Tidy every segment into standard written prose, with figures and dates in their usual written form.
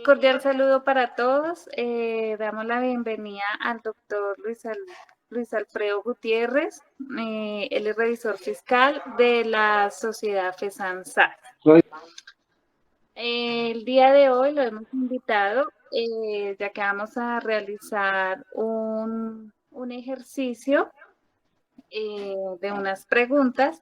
Cordial saludo para todos. Damos la bienvenida al doctor Luis Alfredo Gutiérrez. Él es revisor fiscal de la sociedad FESANSA. Soy- El día de hoy lo hemos invitado, ya que vamos a realizar un ejercicio de unas preguntas.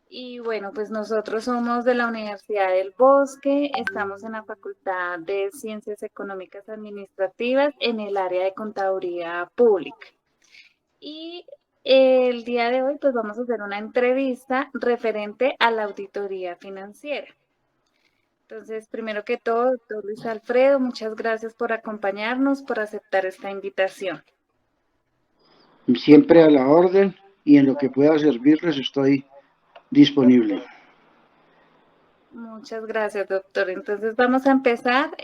Y bueno, pues nosotros somos de la Universidad del Bosque, estamos en la Facultad de Ciencias Económicas Administrativas en el área de Contaduría Pública. Y el día de hoy pues vamos a hacer una entrevista referente a la auditoría financiera. Entonces, primero que todo, doctor Luis Alfredo, muchas gracias por acompañarnos, por aceptar esta invitación. Siempre a la orden y en lo que pueda servirles estoy disponible. Muchas gracias, doctor. Entonces vamos a empezar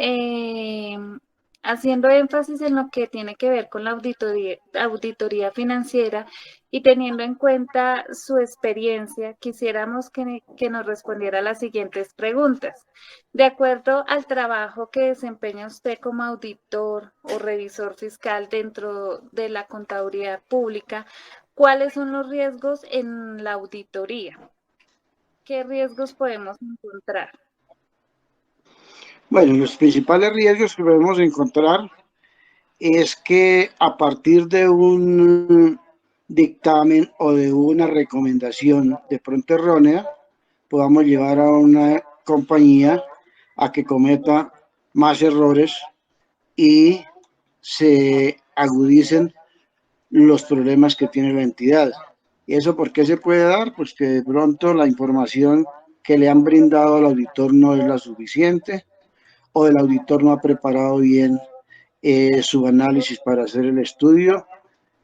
haciendo énfasis en lo que tiene que ver con la auditoría financiera y teniendo en cuenta su experiencia, quisiéramos que nos respondiera a las siguientes preguntas. De acuerdo al trabajo que desempeña usted como auditor o revisor fiscal dentro de la contaduría pública, ¿cuáles son los riesgos en la auditoría? ¿Qué riesgos podemos encontrar? Bueno, los principales riesgos que podemos encontrar es que a partir de un dictamen o de una recomendación de pronto errónea, podamos llevar a una compañía a que cometa más errores y se agudicen los problemas que tiene la entidad. ¿Y eso por qué se puede dar? Pues que de pronto la información que le han brindado al auditor no es la suficiente o el auditor no ha preparado bien su análisis para hacer el estudio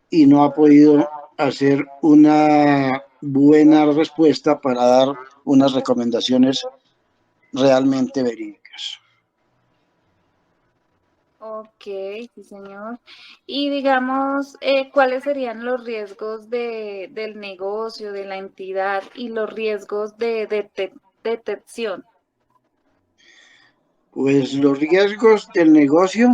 y no ha podido hacer una buena respuesta para dar unas recomendaciones realmente verídicas. Ok, sí, señor. Y digamos, ¿cuáles serían los riesgos del negocio, de la entidad y los riesgos de detección? Pues los riesgos del negocio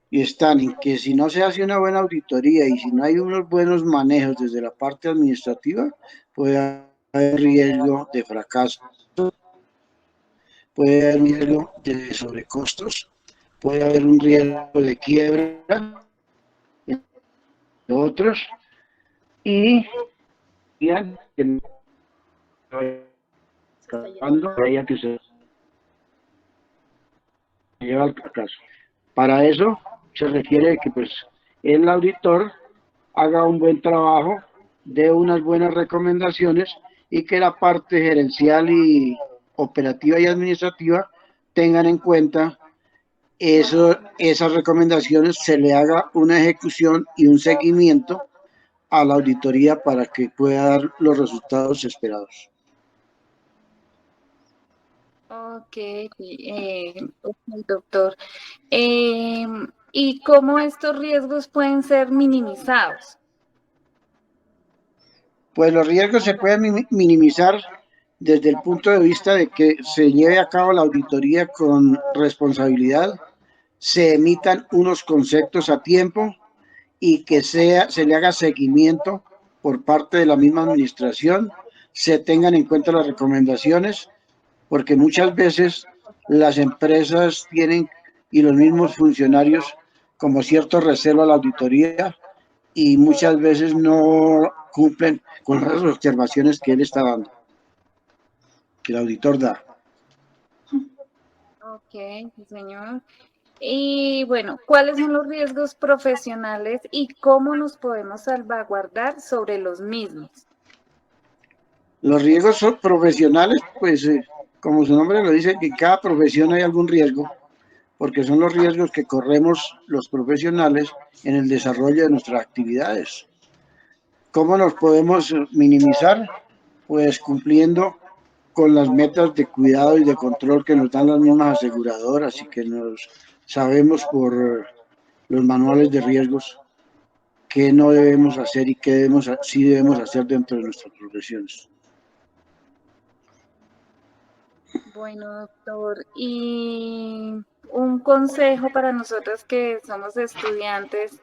están en que si no se hace una buena auditoría y si no hay unos buenos manejos desde la parte administrativa, puede haber riesgo de fracaso, puede haber un riesgo de sobrecostos, puede haber un riesgo de quiebra, entre otros, y bien, que no vaya que se lleva al fracaso. Para eso se requiere que pues el auditor haga un buen trabajo, dé unas buenas recomendaciones y que la parte gerencial y operativa y administrativa tengan en cuenta esas recomendaciones, se le haga una ejecución y un seguimiento a la auditoría para que pueda dar los resultados esperados. Ok, sí, ok, doctor. ¿Y cómo estos riesgos pueden ser minimizados? Pues los riesgos se pueden minimizar desde el punto de vista de que se lleve a cabo la auditoría con responsabilidad, se emitan unos conceptos a tiempo y que se le haga seguimiento por parte de la misma administración, se tengan en cuenta las recomendaciones, porque muchas veces las empresas tienen y los mismos funcionarios como cierto recelo a la auditoría y muchas veces no cumplen con las observaciones que él está dando, que el auditor da. Ok, sí, señor. Y bueno, ¿cuáles son los riesgos profesionales y cómo nos podemos salvaguardar sobre los mismos? Los riesgos son profesionales, pues como su nombre lo dice, que en cada profesión hay algún riesgo, porque son los riesgos que corremos los profesionales en el desarrollo de nuestras actividades. ¿Cómo nos podemos minimizar? Pues cumpliendo con las metas de cuidado y de control que nos dan las mismas aseguradoras y que nos sabemos por los manuales de riesgos qué no debemos hacer y qué sí debemos hacer dentro de nuestras profesiones. Bueno, doctor, y un consejo para nosotros que somos estudiantes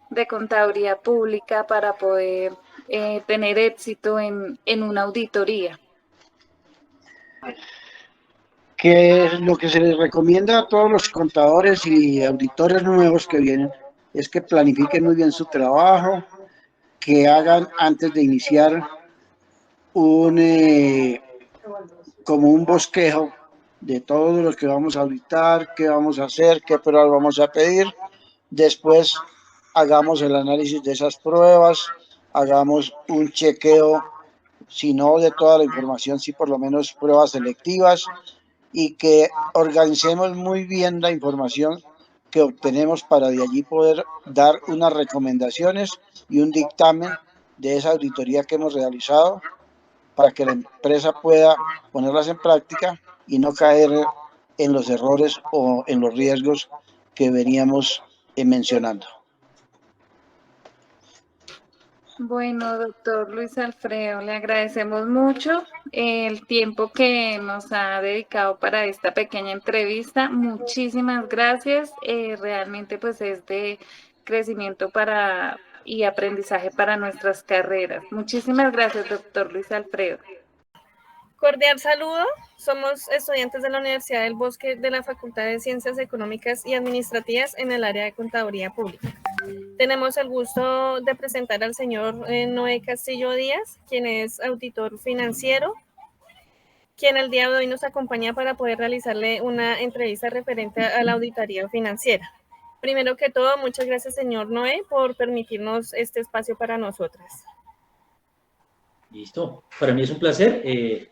de contaduría pública para poder tener éxito en una auditoría? Que lo que se les recomienda a todos los contadores y auditores nuevos que vienen es que planifiquen muy bien su trabajo, que hagan antes de iniciar un como un bosquejo de todo lo que vamos a auditar, qué vamos a hacer, qué pruebas vamos a pedir. Después hagamos el análisis de esas pruebas, hagamos un chequeo, si no de toda la información, si por lo menos pruebas selectivas, y que organicemos muy bien la información que obtenemos para de allí poder dar unas recomendaciones y un dictamen de esa auditoría que hemos realizado para que la empresa pueda ponerlas en práctica y no caer en los errores o en los riesgos que veníamos mencionando. Bueno, doctor Luis Alfredo, le agradecemos mucho el tiempo que nos ha dedicado para esta pequeña entrevista. Muchísimas gracias. Realmente pues es de crecimiento para y aprendizaje para nuestras carreras. Muchísimas gracias, doctor Luis Alfredo. Cordial saludo, somos estudiantes de la Universidad del Bosque de la Facultad de Ciencias Económicas y Administrativas en el área de Contaduría Pública. Tenemos el gusto de presentar al señor Noé Castillo Díaz, quien es auditor financiero, quien el día de hoy nos acompaña para poder realizarle una entrevista referente a la auditoría financiera. Primero que todo, muchas gracias, señor Noé, por permitirnos este espacio para nosotras. Listo, para mí es un placer.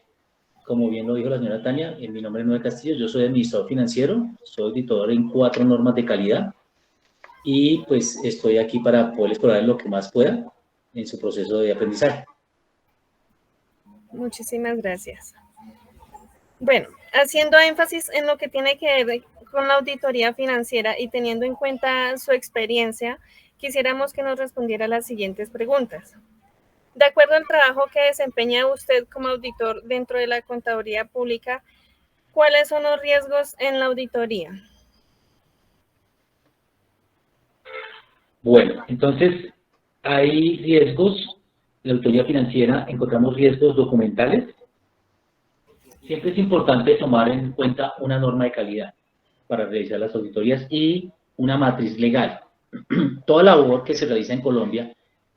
Como bien lo dijo la señora Tania, mi nombre es Noé Castillo, yo soy administrador financiero, soy auditor en 4 normas de calidad y pues estoy aquí para poder explorar lo que más pueda en su proceso de aprendizaje. Muchísimas gracias. Bueno, haciendo énfasis en lo que tiene que ver con la auditoría financiera y teniendo en cuenta su experiencia, quisiéramos que nos respondiera las siguientes preguntas. De acuerdo al trabajo que desempeña usted como auditor dentro de la contaduría pública, ¿cuáles son los riesgos en la auditoría? Bueno, entonces hay riesgos. En la auditoría financiera encontramos riesgos documentales. Siempre es importante tomar en cuenta una norma de calidad para realizar las auditorías y una matriz legal. Toda labor que se realiza en Colombia,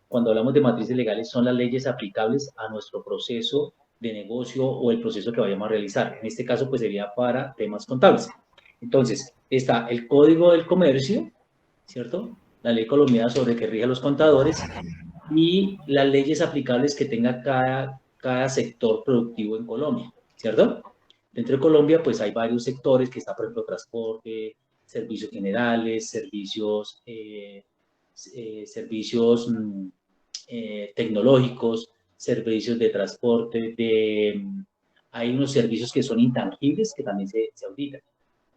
cuando hablamos de matrices legales, son las leyes aplicables a nuestro proceso de negocio o el proceso que vayamos a realizar. En este caso, pues sería para temas contables. Entonces, está el Código del Comercio, ¿cierto? La ley colombiana sobre que rige a los contadores y las leyes aplicables que tenga cada sector productivo en Colombia, ¿cierto? Dentro de Colombia, pues hay varios sectores que está, por ejemplo, transporte, servicios generales, servicios tecnológicos, servicios de transporte, hay unos servicios que son intangibles que también se auditan.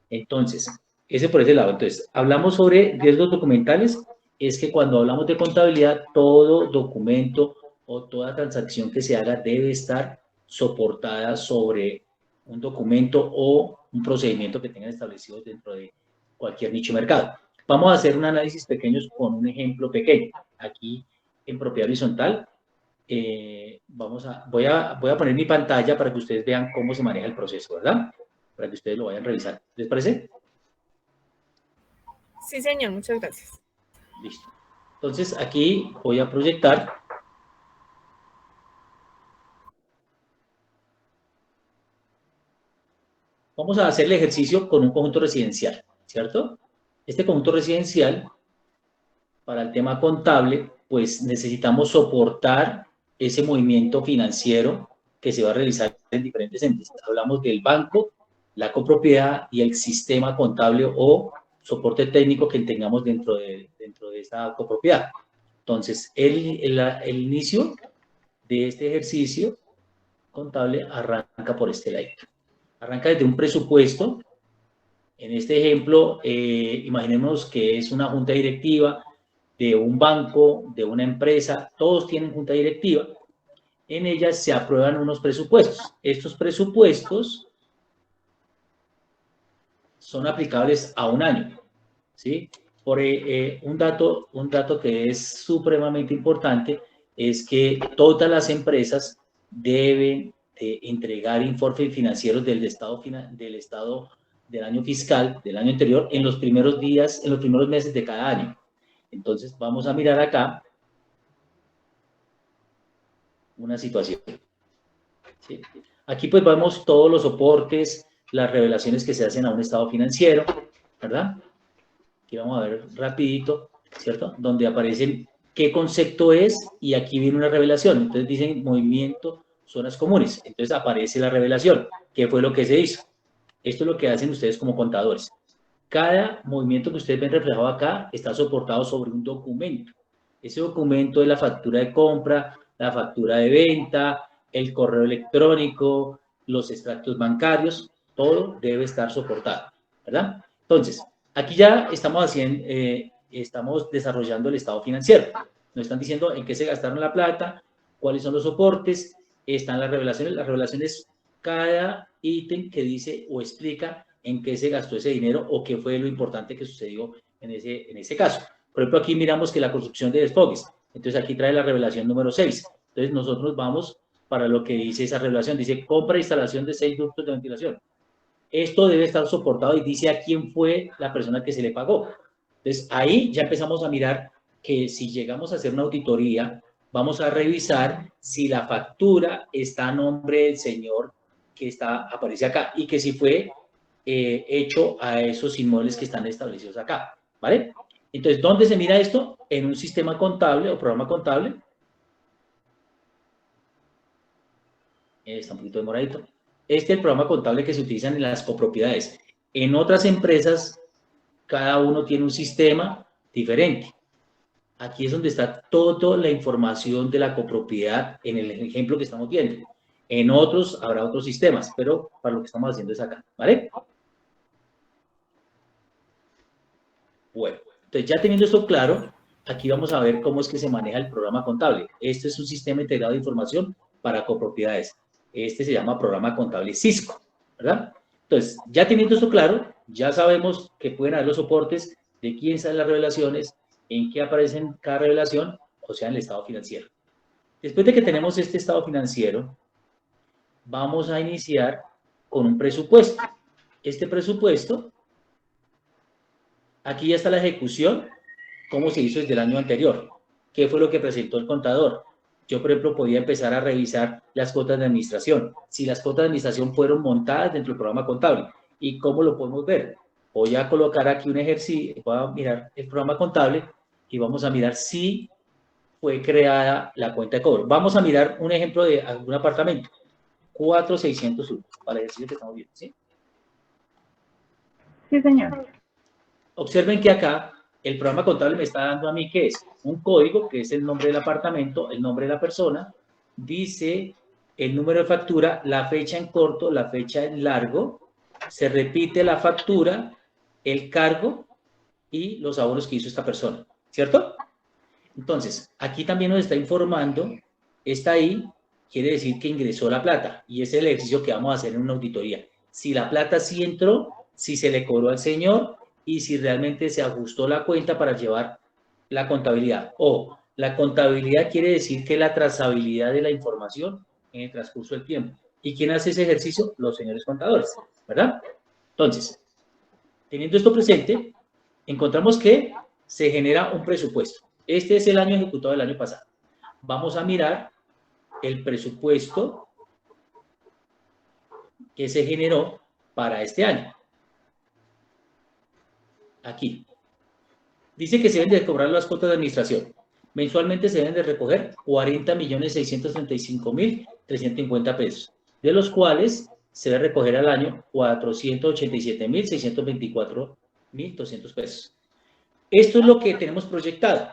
Entonces, ese por ese lado. Entonces, hablamos sobre riesgos documentales, es que cuando hablamos de contabilidad, todo documento o toda transacción que se haga debe estar soportada sobre un documento o un procedimiento que tengan establecido dentro de cualquier nicho de mercado. Vamos a hacer un análisis pequeño con un ejemplo pequeño. Aquí en propiedad horizontal, voy a poner mi pantalla para que ustedes vean cómo se maneja el proceso, ¿verdad? Para que ustedes lo vayan a revisar. ¿Les parece? Sí, señor, muchas gracias. Listo. Entonces, aquí voy a proyectar. Vamos a hacer el ejercicio con un conjunto residencial, ¿cierto? Este conjunto residencial, para el tema contable, pues necesitamos soportar ese movimiento financiero que se va a realizar en diferentes entes. Hablamos del banco, la copropiedad y el sistema contable o soporte técnico que tengamos dentro de esta copropiedad. Entonces, el inicio de este ejercicio contable arranca por este lado. Arranca desde un presupuesto. En este ejemplo, imaginemos que es una junta directiva de un banco, de una empresa, todos tienen junta directiva. En ellas se aprueban unos presupuestos. Estos presupuestos son aplicables a un año, ¿sí? Un dato que es supremamente importante es que todas las empresas deben entregar informes financieros del estado del año fiscal, del año anterior, en los primeros días, en los primeros meses de cada año. Entonces, vamos a mirar acá una situación. ¿Sí? Aquí pues vemos todos los soportes, las revelaciones que se hacen a un estado financiero, ¿verdad? Aquí vamos a ver rapidito, ¿cierto? Donde aparecen qué concepto es y aquí viene una revelación. Entonces dicen movimiento, zonas comunes. Entonces aparece la revelación. ¿Qué fue lo que se hizo? Esto es lo que hacen ustedes como contadores. Cada movimiento que ustedes ven reflejado acá está soportado sobre un documento. Ese documento es la factura de compra, la factura de venta, el correo electrónico, los extractos bancarios, todo debe estar soportado, ¿verdad? Entonces, aquí ya estamos desarrollando el estado financiero. Nos están diciendo en qué se gastaron la plata, cuáles son los soportes, están las revelaciones, cada ítem que dice o explica en qué se gastó ese dinero o qué fue lo importante que sucedió en ese caso. Por ejemplo, aquí miramos que la construcción de desfogues. Entonces, aquí trae la revelación número 6. Entonces, nosotros vamos para lo que dice esa revelación. Dice, compra e instalación de 6 ductos de ventilación. Esto debe estar soportado y dice a quién fue la persona que se le pagó. Entonces, ahí ya empezamos a mirar que si llegamos a hacer una auditoría, vamos a revisar si la factura está a nombre del señor que aparece acá y que si fue hecho a esos inmuebles que están establecidos acá, ¿vale? Entonces, ¿dónde se mira esto? En un sistema contable o programa contable. Está un poquito demoradito. Este es el programa contable que se utiliza en las copropiedades. En otras empresas, cada uno tiene un sistema diferente. Aquí es donde está toda la información de la copropiedad en el ejemplo que estamos viendo. En otros habrá otros sistemas, pero para lo que estamos haciendo es acá, ¿vale? Bueno, entonces ya teniendo esto claro, aquí vamos a ver cómo es que se maneja el programa contable. Este es un sistema integrado de información para copropiedades. Este se llama programa contable Cisco, ¿verdad? Entonces, ya teniendo esto claro, ya sabemos que pueden haber los soportes de quién salen las revelaciones, en qué aparecen cada revelación, o sea, en el estado financiero. Después de que tenemos este estado financiero, vamos a iniciar con un presupuesto. Este presupuesto, aquí ya está la ejecución, cómo se hizo desde el año anterior, qué fue lo que presentó el contador. Yo, por ejemplo, podía empezar a revisar las cuotas de administración, si las cuotas de administración fueron montadas dentro del programa contable. ¿Y cómo lo podemos ver? Voy a colocar aquí un ejercicio, voy a mirar el programa contable y vamos a mirar si fue creada la cuenta de cobro. Vamos a mirar un ejemplo de algún apartamento. 4601, para el ejercicio que estamos viendo, ¿sí? Sí, señor. Observen que acá el programa contable me está dando a mí ¿qué es? Un código, que es el nombre del apartamento, el nombre de la persona, dice el número de factura, la fecha en corto, la fecha en largo, se repite la factura, el cargo y los abonos que hizo esta persona, ¿cierto? Entonces, aquí también nos está informando, está ahí, quiere decir que ingresó la plata, y ese es el ejercicio que vamos a hacer en una auditoría. Si la plata sí entró, si se le cobró al señor, y si realmente se ajustó la cuenta para llevar la contabilidad. O la contabilidad quiere decir que la trazabilidad de la información en el transcurso del tiempo. ¿Y quién hace ese ejercicio? Los señores contadores, ¿verdad? Entonces, teniendo esto presente, encontramos que se genera un presupuesto. Este es el año ejecutado del año pasado. Vamos a mirar el presupuesto que se generó para este año. Aquí. Dice que se deben de cobrar las cuotas de administración. Mensualmente se deben de recoger 40.635.350 pesos, de los cuales se debe recoger al año 487.624.200 pesos. Esto es lo que tenemos proyectado.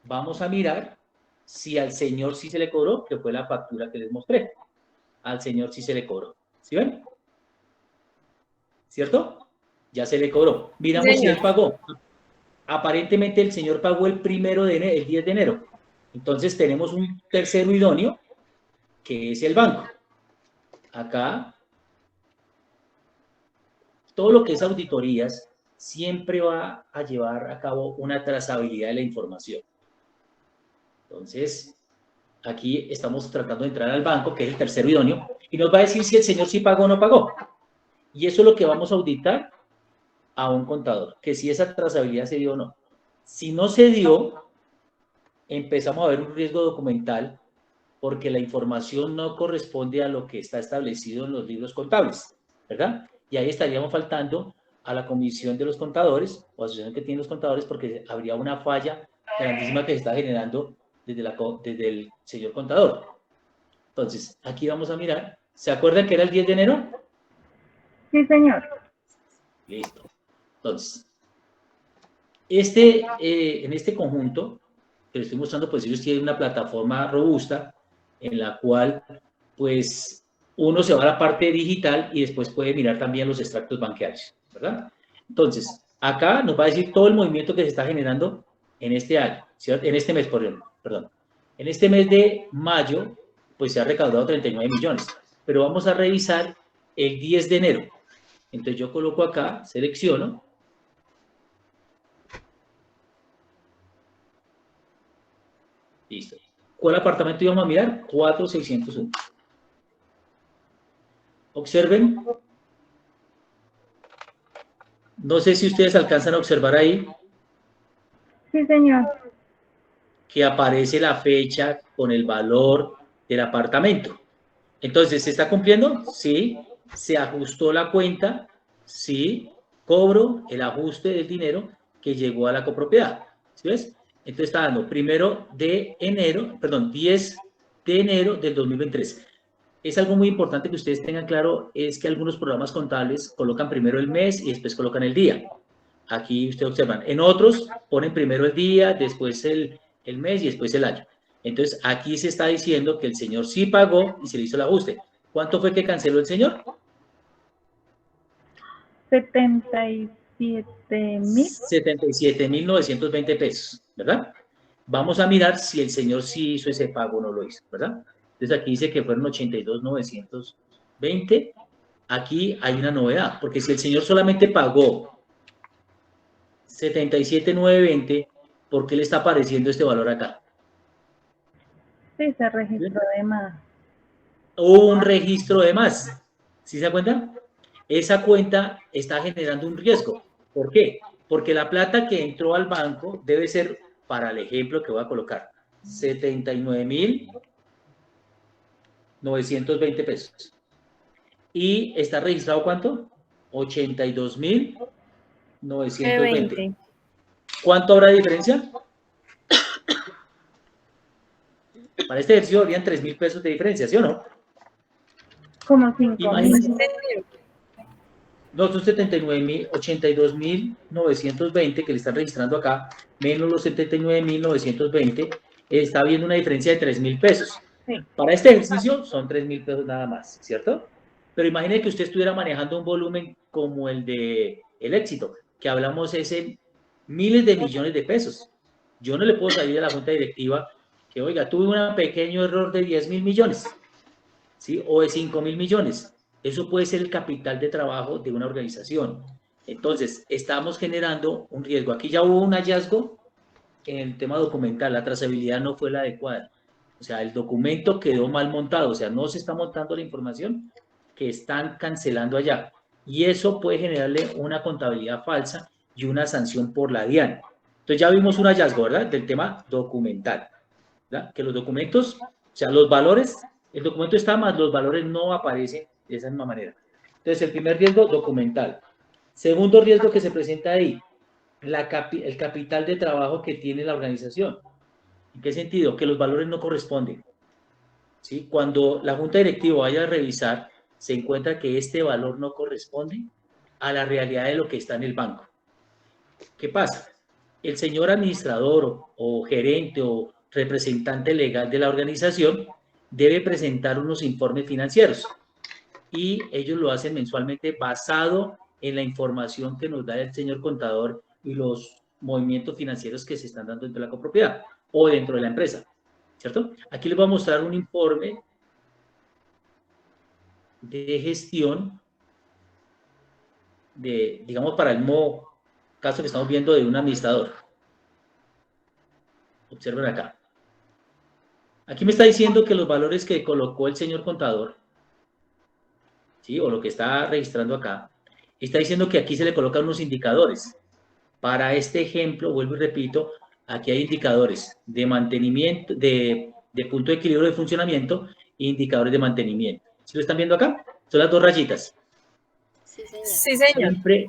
Vamos a mirar si al señor sí se le cobró, que fue la factura que les mostré. Al señor sí se le cobró. ¿Sí ven? ¿Cierto? Ya se le cobró. Miramos si él pagó. Aparentemente el señor pagó el 10 de enero. Entonces tenemos un tercero idóneo, que es el banco. Acá todo lo que es auditorías siempre va a llevar a cabo una trazabilidad de la información. Entonces, aquí estamos tratando de entrar al banco, que es el tercero idóneo, y nos va a decir si el señor sí pagó o no pagó. Y eso es lo que vamos a auditar a un contador, que si esa trazabilidad se dio o no. Si no se dio, empezamos a ver un riesgo documental porque la información no corresponde a lo que está establecido en los libros contables, ¿verdad? Y ahí estaríamos faltando a la comisión de los contadores o asociación que tienen los contadores porque habría una falla grandísima que se está generando desde el señor contador. Entonces, aquí vamos a mirar. ¿Se acuerdan que era el 10 de enero? Sí, señor. Listo. Entonces, en este conjunto que les estoy mostrando, pues ellos tienen una plataforma robusta en la cual, pues, uno se va a la parte digital y después puede mirar también los extractos bancaarios, ¿verdad? Entonces, acá nos va a decir todo el movimiento que se está generando en este año, ¿cierto? En este mes, perdón. En este mes de mayo, pues se ha recaudado 39 millones, pero vamos a revisar el 10 de enero. Entonces yo coloco acá, selecciono. Listo. ¿Cuál apartamento íbamos a mirar? 4601. Observen. No sé si ustedes alcanzan a observar ahí. Sí, señor. Que aparece la fecha con el valor del apartamento. Entonces, ¿se está cumpliendo? Sí. ¿Se ajustó la cuenta? Sí. Cobro el ajuste del dinero que llegó a la copropiedad. ¿Sí ves? Entonces está dando 10 de enero del 2023. Es algo muy importante que ustedes tengan claro, es que algunos programas contables colocan primero el mes y después colocan el día. Aquí ustedes observan. En otros ponen primero el día, después el mes y después el año. Entonces, aquí se está diciendo que el señor sí pagó y se le hizo el ajuste. ¿Cuánto fue que canceló el señor? 77,000. 77,920 pesos, ¿verdad? Vamos a mirar si el señor sí hizo ese pago o no lo hizo, ¿verdad? Entonces, aquí dice que fueron 82,920. Aquí hay una novedad, porque si el señor solamente pagó 77,920, ¿por qué le está apareciendo este valor acá? Sí, se registró de más. Un registro de más. ¿Sí se da cuenta? Esa cuenta está generando un riesgo. ¿Por qué? Porque la plata que entró al banco debe ser, para el ejemplo que voy a colocar, 79,920 pesos. ¿Y está registrado cuánto? 82,920. ¿Cuánto habrá de diferencia? Para este ejercicio habrían 3,000 pesos de diferencia, ¿sí o no? Como 5,000. No, son 82,920 que le están registrando acá, menos los 79,920, está habiendo una diferencia de 3,000 pesos. Sí. Para este ejercicio son 3,000 pesos nada más, ¿cierto? Pero imagine que usted estuviera manejando un volumen como el de El Éxito, que hablamos es en miles de millones de pesos. Yo no le puedo salir a la junta directiva que, oiga, tuve un pequeño error de 10,000 millones, ¿sí? O de 5,000 millones. Eso puede ser el capital de trabajo de una organización. Entonces, estamos generando un riesgo. Aquí ya hubo un hallazgo en el tema documental. La trazabilidad no fue la adecuada. O sea, el documento quedó mal montado. O sea, no se está montando la información que están cancelando allá. Y eso puede generarle una contabilidad falsa y una sanción por la DIAN. Entonces, ya vimos un hallazgo, ¿verdad? Del tema documental, ¿verdad? Que los documentos, o sea, los valores, el documento está más, los valores no aparecen de esa misma manera. Entonces, el primer riesgo, documental. Segundo riesgo que se presenta ahí, el capital de trabajo que tiene la organización. ¿En qué sentido? Que los valores no corresponden. ¿Sí? Cuando la junta directiva vaya a revisar, se encuentra que este valor no corresponde a la realidad de lo que está en el banco. ¿Qué pasa? El señor administrador o gerente o representante legal de la organización debe presentar unos informes financieros y ellos lo hacen mensualmente basado en la información que nos da el señor contador y los movimientos financieros que se están dando dentro de la copropiedad o dentro de la empresa, ¿cierto? Aquí les voy a mostrar un informe de gestión digamos, para el mismo caso que estamos viendo de un administrador. Observen acá. Aquí me está diciendo que los valores que colocó el señor contador, ¿sí? O lo que está registrando acá, está diciendo que aquí se le colocan unos indicadores. Para este ejemplo, vuelvo y repito, aquí hay indicadores de mantenimiento, de punto de equilibrio de funcionamiento e indicadores de mantenimiento. ¿Sí lo están viendo acá? Son las dos rayitas. Sí, señor. Sí, señor. Siempre,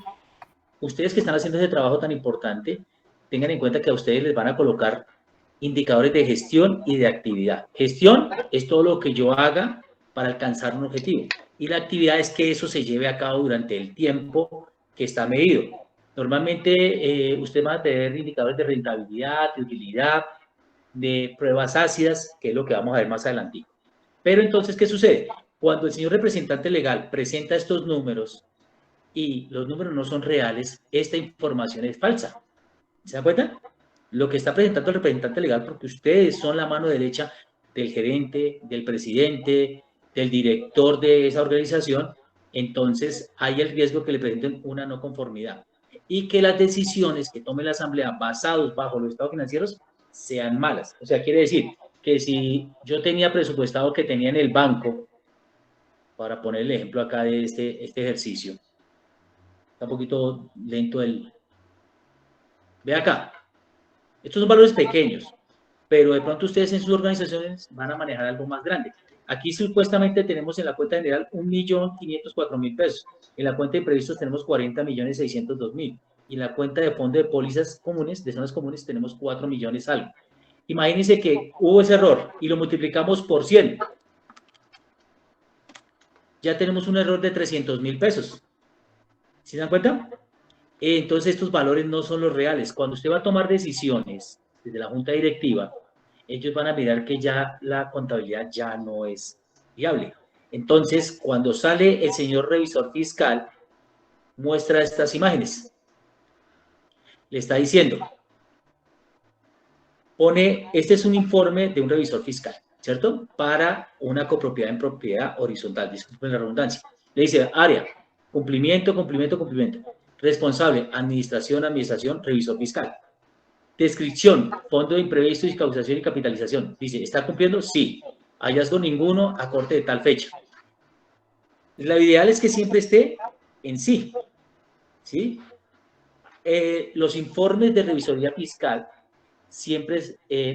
ustedes que están haciendo ese trabajo tan importante, tengan en cuenta que a ustedes les van a colocar indicadores de gestión y de actividad. Gestión es todo lo que yo haga para alcanzar un objetivo. Y la actividad es que eso se lleve a cabo durante el tiempo que está medido. Normalmente usted va a tener indicadores de rentabilidad, de utilidad, de pruebas ácidas, que es lo que vamos a ver más adelante. Pero entonces, ¿qué sucede? Cuando el señor representante legal presenta estos números y los números no son reales, esta información es falsa. ¿Se da cuenta? Lo que está presentando el representante legal, porque ustedes son la mano derecha del gerente, del presidente, del director de esa organización, entonces hay el riesgo que le presenten una no conformidad y que las decisiones que tome la asamblea basados bajo los estados financieros sean malas. O sea, quiere decir que si yo tenía presupuestado que tenía en el banco, para poner el ejemplo acá de este ejercicio, está un poquito lento el... Ve acá, estos son valores pequeños, pero de pronto ustedes en sus organizaciones van a manejar algo más grande. Aquí supuestamente tenemos en la cuenta general 1.504.000 pesos. En la cuenta de imprevistos tenemos 40.602.000. Y en la cuenta de fondo de pólizas comunes, de zonas comunes, tenemos 4 millones algo. Imagínense que hubo ese error y lo multiplicamos por 100. Ya tenemos un error de 300.000 pesos. ¿Sí se dan cuenta? Entonces estos valores no son los reales. Cuando usted va a tomar decisiones desde la junta directiva, ellos van a mirar que ya la contabilidad ya no es viable. Entonces, cuando sale el señor revisor fiscal, muestra estas imágenes. Le está diciendo, pone, este es un informe de un revisor fiscal, ¿cierto? Para una copropiedad en propiedad horizontal, disculpen la redundancia. Le dice, área, cumplimiento, cumplimiento, cumplimiento. Responsable, administración, administración, revisor fiscal. Descripción, fondo de imprevistos y causación y capitalización. Dice, ¿está cumpliendo? Sí. Hallazgo ninguno a corte de tal fecha. Lo ideal es que siempre esté en sí. ¿Sí? Los informes de revisoría fiscal, siempre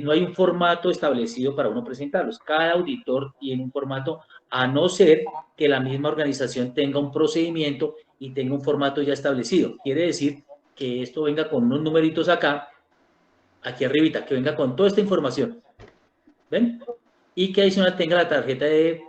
no hay un formato establecido para uno presentarlos. Cada auditor tiene un formato, a no ser que la misma organización tenga un procedimiento y tenga un formato ya establecido. Quiere decir que esto venga con unos numeritos acá, aquí arribita, que venga con toda esta información. ¿Ven? Y que adicional tenga la tarjeta de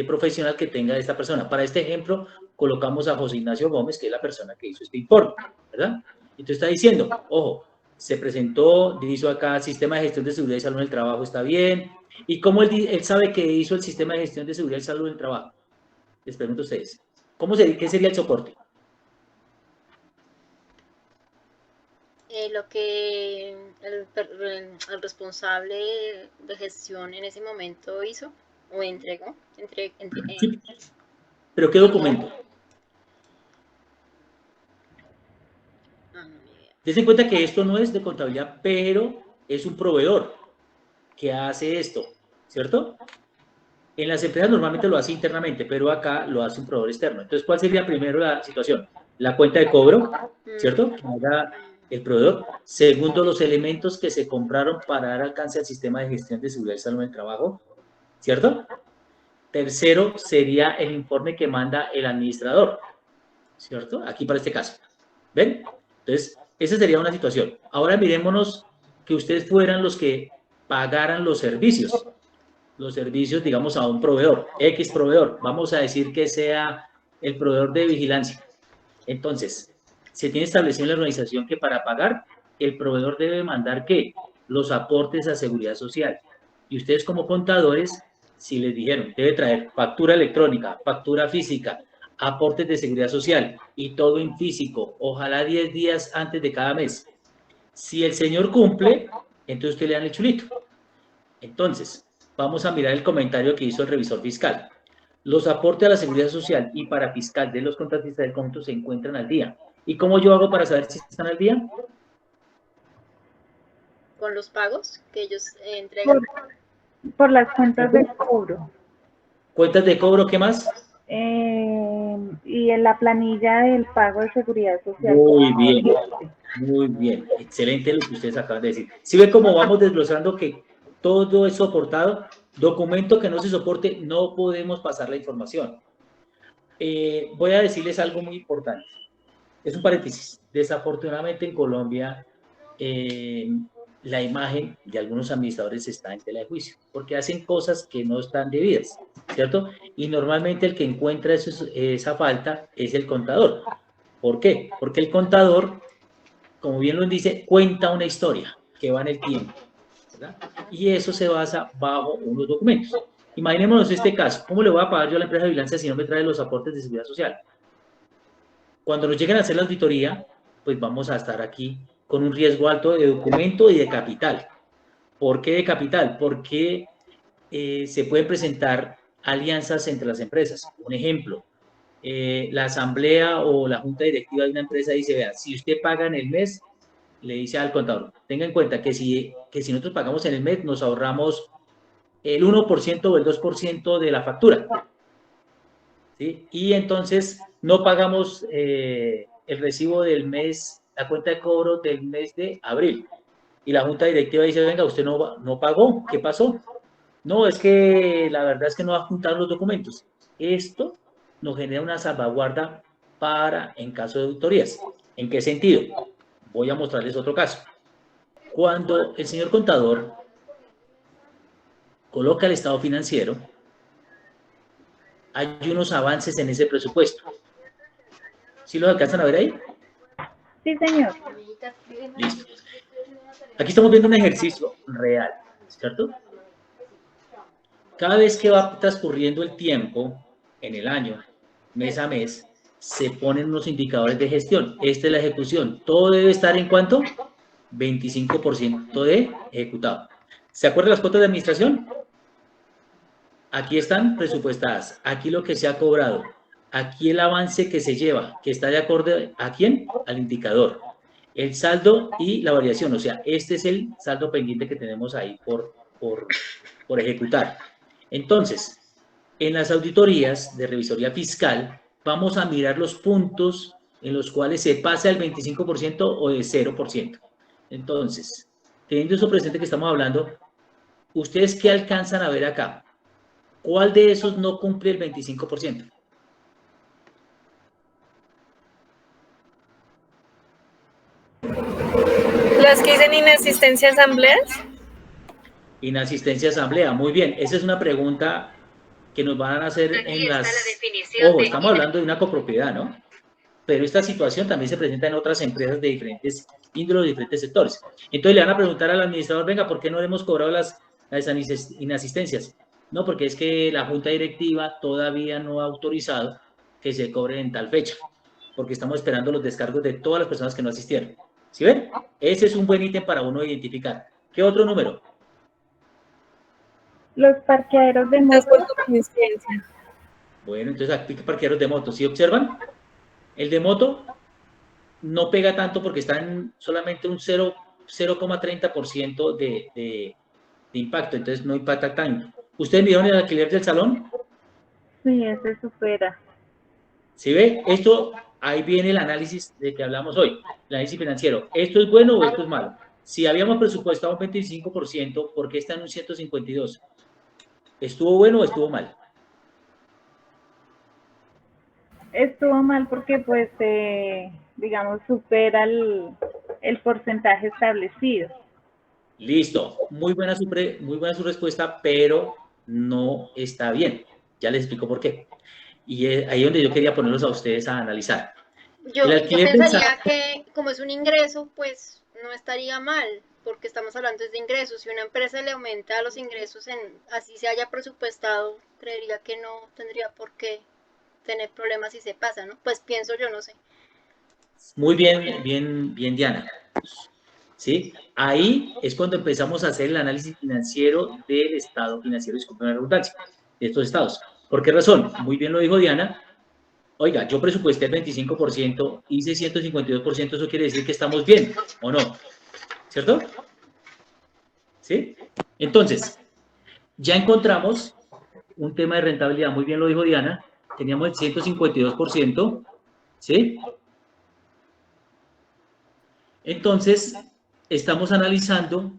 profesional que tenga esta persona. Para este ejemplo, colocamos a José Ignacio Gómez, que es la persona que hizo este informe, ¿verdad? Entonces está diciendo, ojo, se presentó, hizo acá sistema de gestión de seguridad y salud en el trabajo, está bien. ¿Y cómo él sabe que hizo el sistema de gestión de seguridad y salud en el trabajo? Les pregunto a ustedes, ¿qué sería el soporte? Lo que el responsable de gestión en ese momento hizo o entregó. Sí. ¿Pero qué documento? No, ni idea. Dense cuenta que esto no es de contabilidad, pero es un proveedor que hace esto, ¿cierto? En las empresas normalmente lo hace internamente, pero acá lo hace un proveedor externo. Entonces, ¿cuál sería primero la situación? La cuenta de cobro, ¿cierto? Que haga el proveedor. Segundo, los elementos que se compraron para dar alcance al sistema de gestión de seguridad y salud en el trabajo, ¿cierto? Tercero, sería el informe que manda el administrador, ¿cierto? Aquí para este caso. ¿Ven? Entonces, esa sería una situación. Ahora mirémonos que ustedes fueran los que pagaran los servicios, digamos, a un proveedor, X proveedor. Vamos a decir que sea el proveedor de vigilancia. Entonces, se tiene establecido en la organización que para pagar, el proveedor debe mandar, ¿qué? Los aportes a seguridad social. Y ustedes como contadores, si les dijeron, debe traer factura electrónica, factura física, aportes de seguridad social y todo en físico, ojalá 10 días antes de cada mes. Si el señor cumple, entonces usted le dan el chulito. Entonces, vamos a mirar el comentario que hizo el revisor fiscal. Los aportes a la seguridad social y para fiscal de los contratistas del conjunto se encuentran al día. ¿Y cómo yo hago para saber si están al día? Con los pagos que ellos entregan. Por las cuentas de cobro. ¿Cuentas de cobro? ¿Qué más? Y en la planilla del pago de seguridad social. Muy bien, muy bien. Excelente lo que ustedes acaban de decir. Si ve cómo vamos desglosando que todo es soportado, documento que no se soporte, no podemos pasar la información. Voy a decirles algo muy importante. Es un paréntesis. Desafortunadamente en Colombia, la imagen de algunos administradores está en tela de juicio, porque hacen cosas que no están debidas, ¿cierto? Y normalmente el que encuentra esa falta es el contador. ¿Por qué? Porque el contador, como bien lo dice, cuenta una historia que va en el tiempo, ¿verdad? Y eso se basa bajo unos documentos. Imaginémonos este caso. ¿Cómo le voy a pagar yo a la empresa de vigilancia si no me trae los aportes de seguridad social? Cuando nos lleguen a hacer la auditoría, pues vamos a estar aquí con un riesgo alto de documento y de capital. ¿Por qué de capital? Porque se pueden presentar alianzas entre las empresas. Un ejemplo, la asamblea o la junta directiva de una empresa dice, vea, si usted paga en el mes, le dice al contador, tenga en cuenta que si nosotros pagamos en el mes, nos ahorramos el 1% o el 2% de la factura. ¿Sí? Y entonces no pagamos el recibo del mes, la cuenta de cobro del mes de abril. Y la junta directiva dice, venga, usted no pagó, ¿qué pasó? No, es que la verdad es que no va a juntar los documentos. Esto nos genera una salvaguarda para en caso de auditorías. ¿En qué sentido? Voy a mostrarles otro caso. Cuando el señor contador coloca el estado financiero, hay unos avances en ese presupuesto. ¿Sí los alcanzan a ver ahí? Sí, señor. Listo. Aquí estamos viendo un ejercicio real, ¿cierto? Cada vez que va transcurriendo el tiempo, en el año, mes a mes, se ponen unos indicadores de gestión. Esta es la ejecución. Todo debe estar en ¿cuánto? 25% de ejecutado. ¿Se acuerdan las cuotas de administración? Aquí están presupuestadas. Aquí lo que se ha cobrado. Aquí el avance que se lleva, que está de acuerdo ¿a quién? Al indicador. El saldo y la variación. O sea, este es el saldo pendiente que tenemos ahí por ejecutar. Entonces, en las auditorías de revisoría fiscal, vamos a mirar los puntos en los cuales se pasa el 25% o de 0%. Entonces, teniendo eso presente que estamos hablando, ¿ustedes qué alcanzan a ver acá? ¿Cuál de esos no cumple el 25%? Las que dicen inasistencia a asambleas. Inasistencia a asamblea, muy bien. Esa es una pregunta que nos van a hacer en las... Ojo, estamos hablando de una copropiedad, ¿no? Pero esta situación también se presenta en otras empresas de diferentes índoles, de diferentes sectores. Entonces le van a preguntar al administrador, venga, ¿por qué no le hemos cobrado las inasistencias? No, porque es que la junta directiva todavía no ha autorizado que se cobre en tal fecha, porque estamos esperando los descargos de todas las personas que no asistieron. ¿Sí ven? Ese es un buen ítem para uno identificar. ¿Qué otro número? Los parqueaderos de motos. Bueno, entonces aquí parqueaderos de moto. ¿Sí observan? El de moto no pega tanto porque está en solamente un 0,30% de impacto, entonces no impacta tanto. ¿Ustedes midieron el alquiler del salón? Sí, ese supera. ¿Sí ve? Esto, ahí viene el análisis de que hablamos hoy, el análisis financiero. ¿Esto es bueno o esto es malo? Si habíamos presupuestado un 25%, ¿por qué está en un 152%? ¿Estuvo bueno o estuvo mal? Estuvo mal porque, pues, digamos, supera el porcentaje establecido. Listo. Muy buena su respuesta, pero no está bien. Ya les explico por qué. Y ahí es donde yo quería ponerlos a ustedes a analizar. Yo pensaría que como es un ingreso, pues no estaría mal, porque estamos hablando de ingresos. Si una empresa le aumenta los ingresos, así se haya presupuestado, creería que no tendría por qué tener problemas si se pasa, ¿no? Pues pienso yo, no sé. Muy bien, Diana. ¿Sí? Ahí es cuando empezamos a hacer el análisis financiero del estado financiero, disculpen la redundancia, de estos estados. ¿Por qué razón? Muy bien lo dijo Diana. Oiga, yo presupuesté el 25%, hice 152%, eso quiere decir que estamos bien, ¿o no? ¿Cierto? ¿Sí? Entonces, ya encontramos un tema de rentabilidad, muy bien lo dijo Diana, teníamos el 152%, ¿sí? Entonces, estamos analizando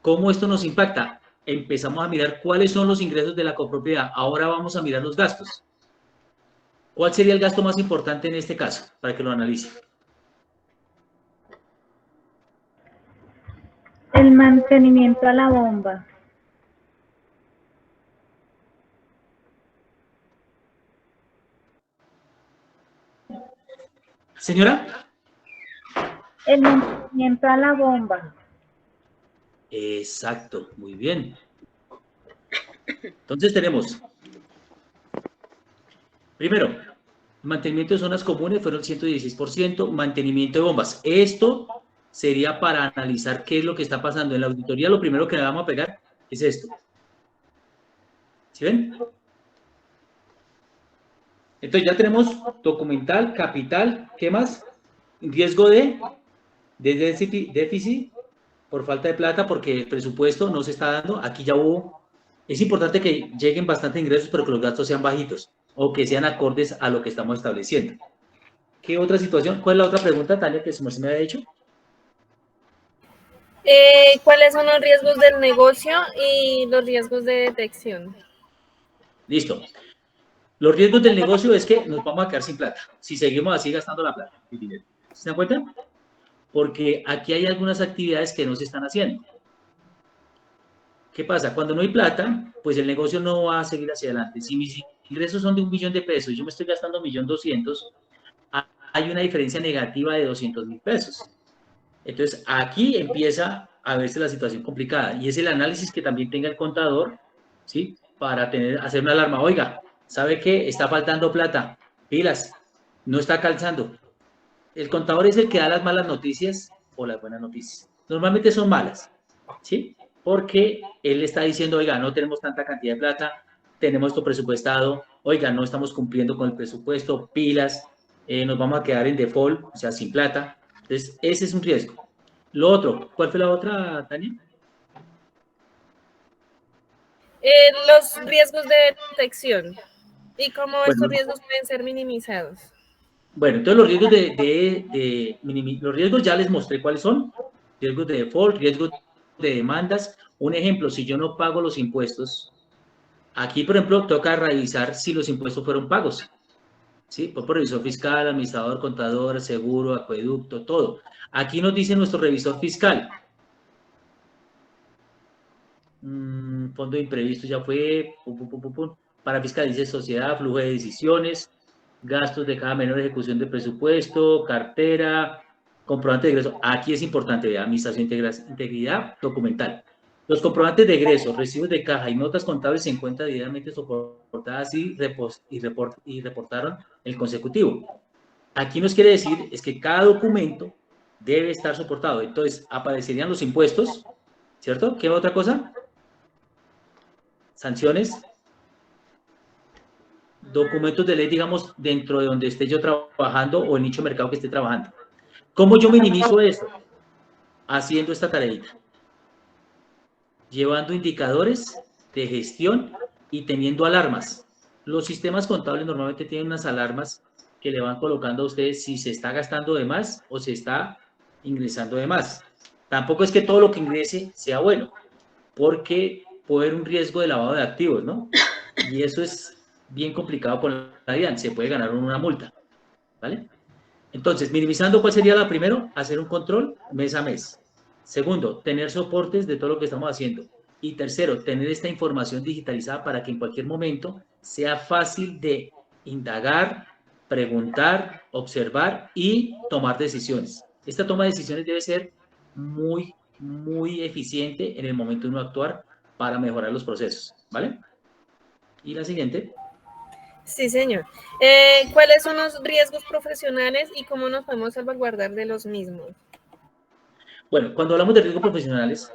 cómo esto nos impacta. Empezamos a mirar cuáles son los ingresos de la copropiedad. Ahora vamos a mirar los gastos. ¿Cuál sería el gasto más importante en este caso? Para que lo analicen. El mantenimiento a la bomba. Señora. El mantenimiento a la bomba. Exacto, muy bien. Entonces tenemos, primero, mantenimiento de zonas comunes fueron 116%, mantenimiento de bombas. Esto sería para analizar qué es lo que está pasando en la auditoría. Lo primero que le vamos a pegar es esto. ¿Sí ven? Entonces ya tenemos documental, capital, ¿qué más? Riesgo de déficit por falta de plata porque el presupuesto no se está dando. Aquí ya hubo, es importante que lleguen bastantes ingresos, pero que los gastos sean bajitos o que sean acordes a lo que estamos estableciendo. ¿Qué otra situación? ¿Cuál es la otra pregunta, Tania, que se me había hecho? ¿Cuáles son los riesgos del negocio y los riesgos de detección? Listo. Los riesgos del negocio es que nos vamos a quedar sin plata si seguimos así gastando la plata. ¿Se dan cuenta? Porque aquí hay algunas actividades que no se están haciendo. ¿Qué pasa? Cuando no hay plata, pues el negocio no va a seguir hacia adelante. Si mis ingresos son de 1.000.000 de pesos y yo me estoy gastando 1.200.000, hay una diferencia negativa de 200.000 pesos. Entonces, aquí empieza a verse la situación complicada y es el análisis que también tenga el contador, ¿sí? Para hacer una alarma. Oiga, ¿sabe qué? Está faltando plata. Pilas, no está calzando. El contador es el que da las malas noticias o las buenas noticias. Normalmente son malas, ¿sí? Porque él está diciendo, oiga, no tenemos tanta cantidad de plata, tenemos esto presupuestado, oiga, no estamos cumpliendo con el presupuesto, pilas, nos vamos a quedar en default, o sea, sin plata. Entonces, ese es un riesgo. Lo otro, ¿cuál fue la otra, Tania? Los riesgos de detección y cómo estos Bueno, riesgos pueden ser minimizados. bueno, entonces los riesgos los riesgos ya les mostré cuáles son. Riesgos de default, riesgos de demandas. Un ejemplo, si yo no pago los impuestos, aquí, por ejemplo, toca revisar si los impuestos fueron pagos. ¿Sí? Por revisor fiscal, administrador, contador, seguro, acueducto, todo. Aquí nos dice nuestro revisor fiscal. Fondo de imprevisto ya fue. Para fiscal dice sociedad, flujo de decisiones, gastos de cada menor ejecución de presupuesto, cartera, comprobante de ingreso. Aquí es importante, administración, integridad documental. Los comprobantes de egreso, recibos de caja y notas contables se encuentran debidamente soportadas y reportaron el consecutivo. Aquí nos quiere decir es que cada documento debe estar soportado. Entonces, aparecerían los impuestos, ¿cierto? ¿Qué otra cosa? Sanciones, documentos de ley, digamos, dentro de donde esté yo trabajando o el nicho de mercado que esté trabajando. ¿Cómo yo minimizo esto? Haciendo esta tareita. Llevando indicadores de gestión y teniendo alarmas. Los sistemas contables normalmente tienen unas alarmas que le van colocando a ustedes si se está gastando de más o se está ingresando de más. Tampoco es que todo lo que ingrese sea bueno, porque puede haber un riesgo de lavado de activos, ¿no? Y eso es bien complicado con la DIAN, se puede ganar una multa, ¿vale? Entonces, minimizando, ¿cuál sería la primero? Hacer un control mes a mes. Segundo, tener soportes de todo lo que estamos haciendo. Y tercero, tener esta información digitalizada para que en cualquier momento sea fácil de indagar, preguntar, observar y tomar decisiones. Esta toma de decisiones debe ser muy, muy eficiente en el momento de uno actuar para mejorar los procesos, ¿vale? Y la siguiente. Sí, señor. ¿Cuáles son los riesgos profesionales y cómo nos podemos salvaguardar de los mismos? Bueno, cuando hablamos de riesgos profesionales,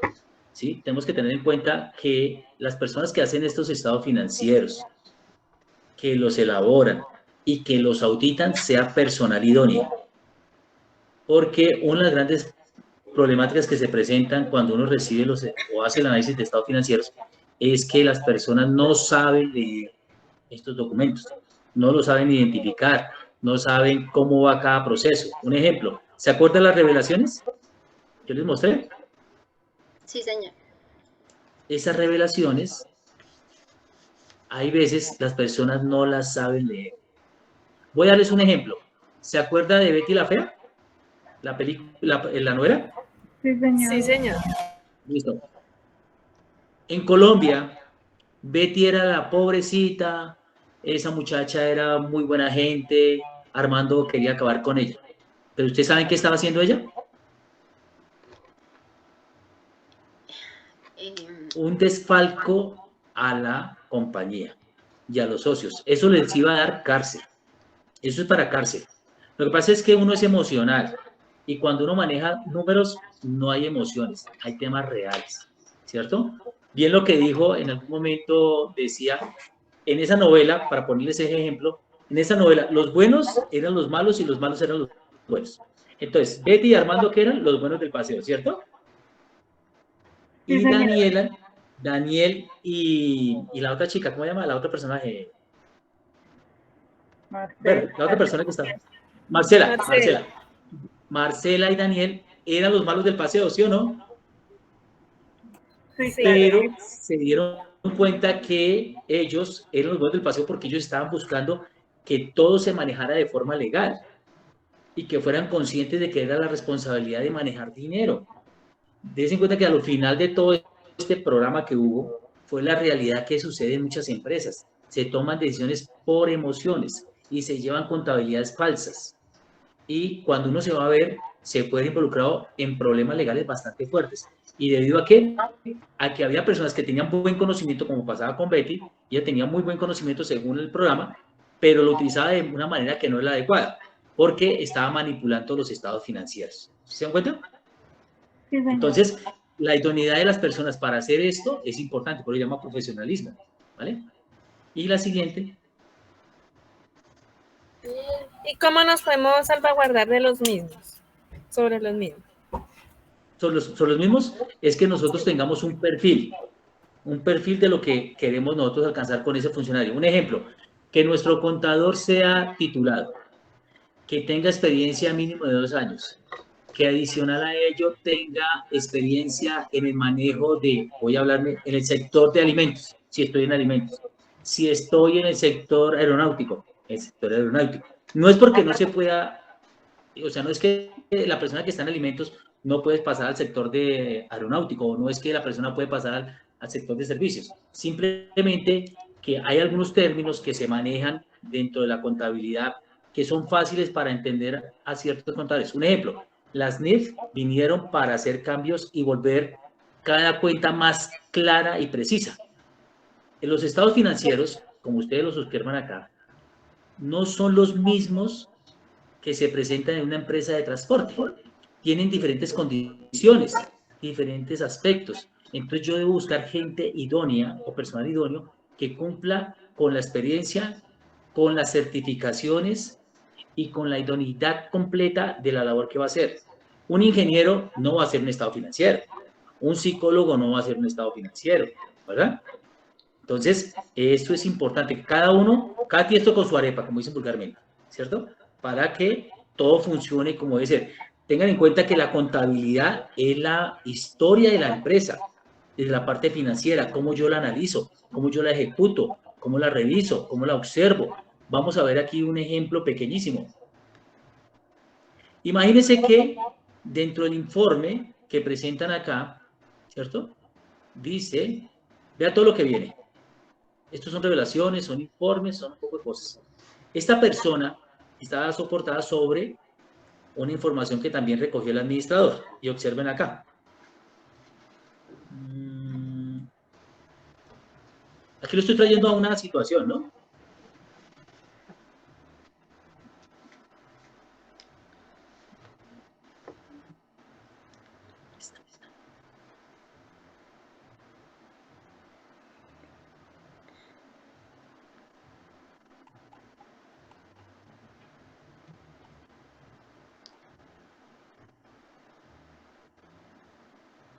¿sí? Tenemos que tener en cuenta que las personas que hacen estos estados financieros, que los elaboran y que los auditan sea personal idóneo. Porque una de las grandes problemáticas que se presentan cuando uno recibe o hace el análisis de estados financieros es que las personas no saben leer estos documentos, no lo saben identificar, no saben cómo va cada proceso. Un ejemplo, ¿se acuerdan las revelaciones que les mostré? Sí, señor. Esas revelaciones, hay veces las personas no las saben leer. Voy a darles un ejemplo. ¿Se acuerda de Betty la Fea? La película, la novela. Sí, señor. Sí, señor. Listo. En Colombia, Betty era la pobrecita, esa muchacha era muy buena gente, Armando quería acabar con ella. ¿Pero ustedes saben qué estaba haciendo ella? Eh, Un desfalco a la compañía y a los socios. Eso les iba a dar cárcel. Eso es para cárcel. Lo que pasa es que uno es emocional y cuando uno maneja números no hay emociones, hay temas reales, ¿cierto? Bien lo que dijo en algún momento, decía, en esa novela, para ponerles ese ejemplo, en esa novela los buenos eran los malos y los malos eran los buenos. Entonces, Betty y Armando, ¿qué eran? Los buenos del paseo, ¿cierto? Sí, Y señor. Daniel y la otra chica, ¿cómo se llama? La otra personaje. Bueno, la otra persona que está. Marcela, Marcela. Marcela. Marcela y Daniel eran los malos del paseo, ¿sí o no? Sí, Sí. claro. Pero se dieron cuenta que ellos eran los malos del paseo porque ellos estaban buscando que todo se manejara de forma legal y que fueran conscientes de que era la responsabilidad de manejar dinero. Dense en cuenta que al final de todo este programa que hubo fue la realidad que sucede en muchas empresas. Se toman decisiones por emociones y se llevan contabilidades falsas. Y cuando uno se va a ver, se puede ver involucrado en problemas legales bastante fuertes. ¿Y debido a qué? A que había personas que tenían buen conocimiento, como pasaba con Betty, ella tenía muy buen conocimiento según el programa, pero lo utilizaba de una manera que no es la adecuada, porque estaba manipulando los estados financieros. ¿Se dan cuenta? Sí, señor. Entonces, la idoneidad de las personas para hacer esto es importante, por eso se llama profesionalismo, ¿vale? Y la siguiente, ¿Y cómo nos podemos salvaguardar de los mismos? Sobre los mismos. son los mismos, es que nosotros tengamos un perfil de lo que queremos nosotros alcanzar con ese funcionario. Un ejemplo, que nuestro contador sea titulado, que tenga experiencia mínimo de 2 años, que adicional a ello tenga experiencia en el manejo de, voy a hablarme, en el sector de alimentos, si estoy en alimentos, si estoy en el sector aeronáutico, el sector aeronáutico. No es porque no se pueda, o sea, no es que la persona que está en alimentos no puede pasar al sector de aeronáutico, o no es que la persona puede pasar al sector de servicios. Simplemente que hay algunos términos que se manejan dentro de la contabilidad que son fáciles para entender a ciertos contadores. Un ejemplo, las NIF vinieron para hacer cambios y volver cada cuenta más clara y precisa. En los estados financieros, como ustedes los observan acá, no son los mismos que se presentan en una empresa de transporte. Tienen diferentes condiciones, diferentes aspectos. Entonces yo debo buscar gente idónea o personal idóneo que cumpla con la experiencia, con las certificaciones y con la idoneidad completa de la labor que va a hacer. Un ingeniero no va a ser un estado financiero, un psicólogo no va a ser un estado financiero, ¿verdad? Entonces, esto es importante. Cada uno, cada tiesto con su arepa, como dicen vulgarmente, ¿cierto? Para que todo funcione como debe ser. Tengan en cuenta que la contabilidad es la historia de la empresa, desde la parte financiera, cómo yo la analizo, cómo yo la ejecuto, cómo la reviso, cómo la observo. Vamos a ver aquí un ejemplo pequeñísimo. Imagínense que dentro del informe que presentan acá, ¿cierto? Dice, vea todo lo que viene. Estos son revelaciones, son informes, son un poco de cosas. Esta persona está soportada sobre una información que también recogió el administrador. Y observen acá. Aquí lo estoy trayendo a una situación, ¿no?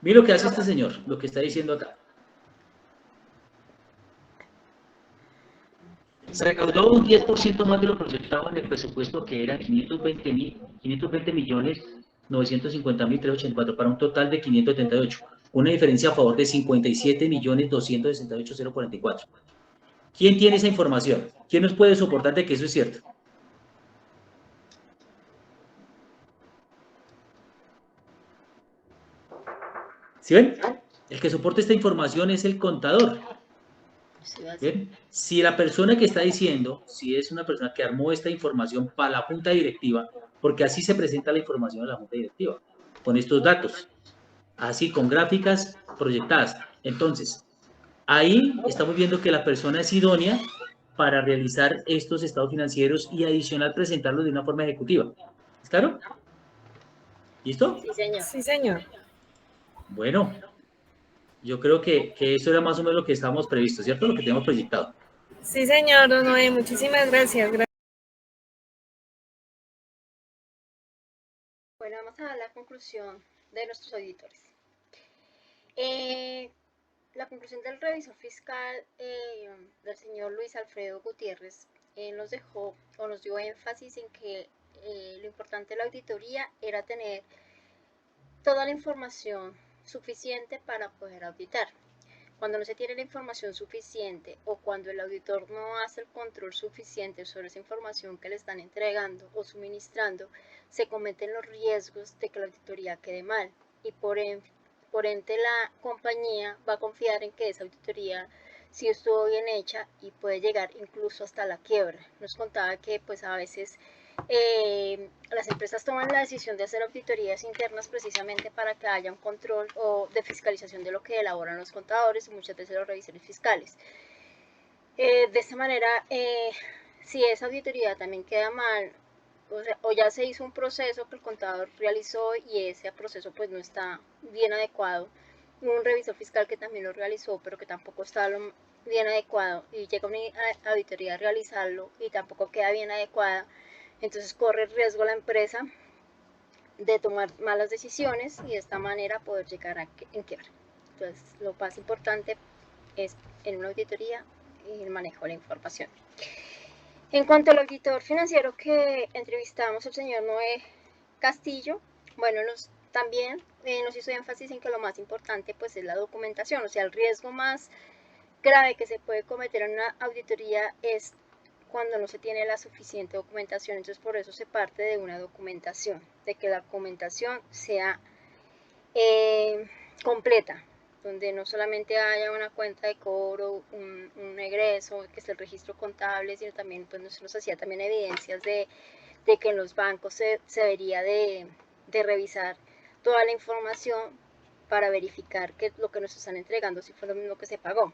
Mire lo que hace este señor, lo que está diciendo acá. Se recaudó un 10% más de lo proyectado en el presupuesto, que eran 520 millones 950.384, para un total de 578, una diferencia a favor de 57 millones 268.044. ¿Quién tiene esa información? ¿Quién nos puede soportar de que eso es cierto? ¿Sí ven? El que soporta esta información es el contador. ¿Bien? Si la persona que está diciendo, si es una persona que armó esta información para la junta directiva, porque así se presenta la información a la junta directiva, con estos datos, así con gráficas proyectadas. Entonces, ahí estamos viendo que la persona es idónea para realizar estos estados financieros y adicional presentarlos de una forma ejecutiva. ¿Es claro? ¿Listo? Sí, señor. Sí, señor. Bueno, yo creo que eso era más o menos lo que estábamos previsto, ¿cierto? Lo que tenemos proyectado. Sí, señor, don Noé, muchísimas gracias. Bueno, vamos a dar la conclusión de nuestros auditores. La conclusión del revisor fiscal del señor Luis Alfredo Gutiérrez nos dejó o nos dio énfasis en que lo importante de la auditoría era tener toda la información suficiente para poder auditar. Cuando no se tiene la información suficiente o cuando el auditor no hace el control suficiente sobre esa información que le están entregando o suministrando, se cometen los riesgos de que la auditoría quede mal y por ende la compañía va a confiar en que esa auditoría sí estuvo bien hecha y puede llegar incluso hasta la quiebra. Nos contaba que pues a veces las empresas toman la decisión de hacer auditorías internas precisamente para que haya un control o de fiscalización de lo que elaboran los contadores y muchas veces los revisores fiscales. De esta manera, si esa auditoría también queda mal, o ya se hizo un proceso que el contador realizó y ese proceso pues no está bien adecuado, un revisor fiscal que también lo realizó pero que tampoco está bien adecuado y llega una auditoría a realizarlo y tampoco queda bien adecuada, entonces corre el riesgo la empresa de tomar malas decisiones y de esta manera poder llegar en quiebra. Entonces lo más importante es en una auditoría el manejo de la información. En cuanto al auditor financiero que entrevistamos, el señor Noé Castillo, bueno, también nos hizo énfasis en que lo más importante pues es la documentación, o sea, el riesgo más grave que se puede cometer en una auditoría es cuando no se tiene la suficiente documentación, entonces por eso se parte de una documentación, de que la documentación sea completa, donde no solamente haya una cuenta de cobro, un egreso, que es el registro contable, sino también pues nos hacía también evidencias de que en los bancos se debería de revisar toda la información para verificar que lo que nos están entregando si fue lo mismo que se pagó.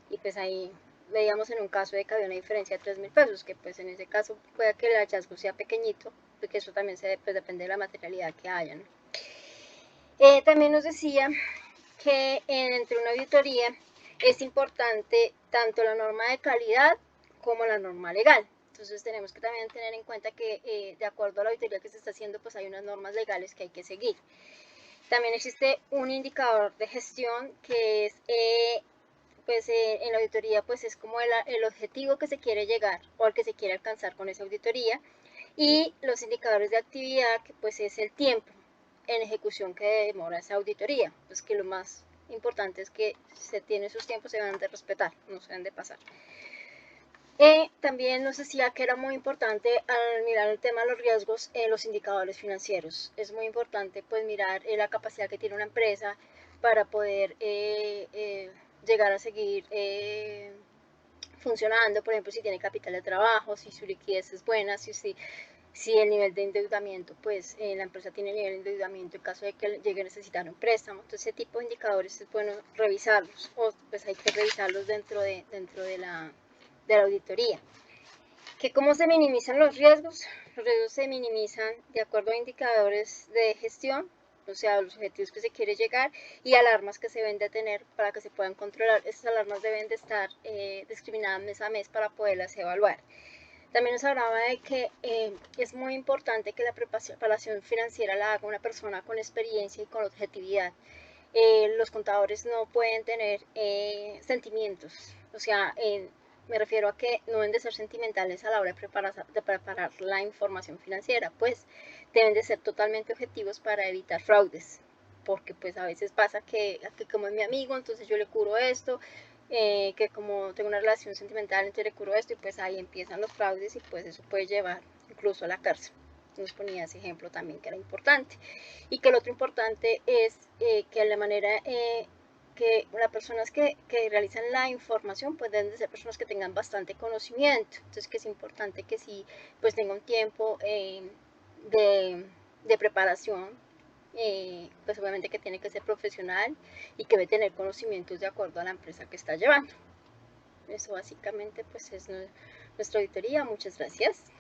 Y pues ahí veíamos en un caso de que había una diferencia de 3.000 pesos, que pues en ese caso puede que el hallazgo sea pequeñito, porque eso también pues, depende de la materialidad que haya, ¿no? También nos decía que entre una auditoría es importante tanto la norma de calidad como la norma legal. Entonces tenemos que también tener en cuenta que de acuerdo a la auditoría que se está haciendo, pues hay unas normas legales que hay que seguir. También existe un indicador de gestión que es, pues en la auditoría, pues es como el objetivo que se quiere llegar o al que se quiere alcanzar con esa auditoría, y los indicadores de actividad, que pues es el tiempo en ejecución que demora esa auditoría, pues que lo más importante es que se tienen sus tiempos, se deben de respetar, no se deben de pasar. También nos decía que era muy importante al mirar el tema de los riesgos en los indicadores financieros. Es muy importante pues mirar la capacidad que tiene una empresa para poder llegar a seguir funcionando, por ejemplo, si tiene capital de trabajo, si su liquidez es buena, si el nivel de endeudamiento, pues la empresa tiene nivel de endeudamiento en caso de que llegue a necesitar un préstamo. Entonces ese tipo de indicadores es bueno revisarlos, o pues hay que revisarlos dentro de la auditoría. ¿Cómo se minimizan los riesgos? Los riesgos se minimizan de acuerdo a indicadores de gestión, o sea, los objetivos que se quiere llegar, y alarmas que se deben de tener para que se puedan controlar. Estas alarmas deben de estar discriminadas mes a mes para poderlas evaluar. También nos hablaba de que es muy importante que la preparación financiera la haga una persona con experiencia y con objetividad. los contadores no pueden tener sentimientos, o sea, me refiero a que no deben de ser sentimentales a la hora de preparar la información financiera, pues deben de ser totalmente objetivos para evitar fraudes, porque pues a veces pasa que como es mi amigo, entonces yo le cubro esto, que como tengo una relación sentimental, entonces le cubro esto, y pues ahí empiezan los fraudes y pues eso puede llevar incluso a la cárcel. Nos ponía ese ejemplo también que era importante. Y que lo otro importante es que la manera que las personas que realizan la información pues deben de ser personas que tengan bastante conocimiento, entonces que es importante que sí pues tenga un tiempo de preparación, pues obviamente que tiene que ser profesional y que debe tener conocimientos de acuerdo a la empresa que está llevando. Eso básicamente pues es nuestra auditoría. Muchas gracias.